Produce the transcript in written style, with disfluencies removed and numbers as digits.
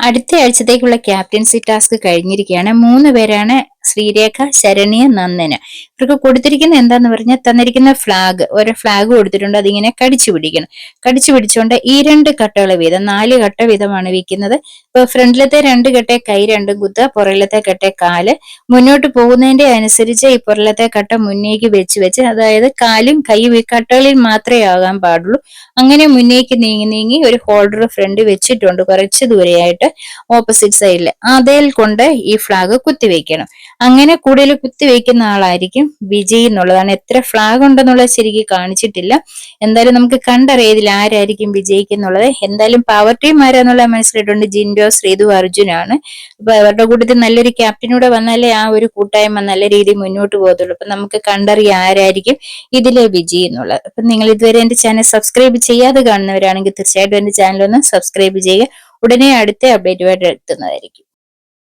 അടുത്ത ആഴ്ചത്തേക്കുള്ള captaincy task കഴിഞ്ഞിരിക്കുകയാണ്. 3 പേരാണ്, ശ്രീരേഖ, ശരണ്യ, നന്ദന്. ഇവർക്ക് കൊടുത്തിരിക്കുന്ന എന്താന്ന് പറഞ്ഞാൽ തന്നിരിക്കുന്ന ഫ്ലാഗ്, ഒരു ഫ്ലാഗ് കൊടുത്തിട്ടുണ്ട്. അതിങ്ങനെ കടിച്ചു പിടിക്കണം. കടിച്ചു പിടിച്ചുകൊണ്ട് ഈ 2 കട്ടകൾ വീതം 4 കട്ട വീതമാണ് വെക്കുന്നത്. ഇപ്പൊ ഫ്രണ്ടിലത്തെ 2 കെട്ടെ കൈ രണ്ടും കുത്തുക, പുറകിലത്തെ കെട്ടെ കാല്. മുന്നോട്ട് പോകുന്നതിന്റെ അനുസരിച്ച് ഈ പുറകിലത്തെ കട്ട മുന്നേക്ക് വെച്ച് അതായത് കാലും കൈയും ഈ കട്ടകളിൽ മാത്രമേ ആകാൻ പാടുള്ളൂ. അങ്ങനെ മുന്നേക്ക് നീങ്ങി നീങ്ങി ഒരു ഹോൾഡർ ഫ്രണ്ട് വെച്ചിട്ടുണ്ട് കുറച്ച് ദൂരെയായിട്ട് ഓപ്പോസിറ്റ് സൈഡിൽ. അതിൽ കൊണ്ട് ഈ ഫ്ലാഗ് കുത്തിവെക്കണം. അങ്ങനെ കൂടുതൽ കുത്തിവെക്കുന്ന ആളായിരിക്കും വിജയി എന്നുള്ളതാണ്. എത്ര ഫ്ലാഗ് ഉണ്ടെന്നുള്ളത് ശരിക്കും കാണിച്ചിട്ടില്ല. എന്തായാലും നമുക്ക് കണ്ടറിയാം ഇതിൽ ആരായിരിക്കും വിജയിക്കുന്നുള്ളത്. എന്തായാലും പവർ ടീം ആരാന്നുള്ളത് മനസ്സിലായിട്ടുണ്ട്. ജിൻഡോ, ശ്രീതു, അർജുനാണ്. അപ്പൊ അവരുടെ കൂട്ടത്തിൽ നല്ലൊരു ക്യാപ്റ്റനൂടെ വന്നാലേ ആ ഒരു കൂട്ടായ്മ നല്ല രീതിയിൽ മുന്നോട്ട് പോകത്തുള്ളൂ. അപ്പൊ നമുക്ക് കണ്ടറിയാം ആരായിരിക്കും ഇതിലെ വിജയി എന്നുള്ളത്. അപ്പൊ നിങ്ങൾ ഇതുവരെ എന്റെ ചാനൽ സബ്സ്ക്രൈബ് ചെയ്യാതെ കാണുന്നവരാണെങ്കിൽ തീർച്ചയായിട്ടും എന്റെ ചാനൽ ഒന്ന് സബ്സ്ക്രൈബ് ചെയ്യുക. ഉടനെ അടുത്ത അപ്ഡേറ്റുമായിട്ട് എത്തുന്നതായിരിക്കും.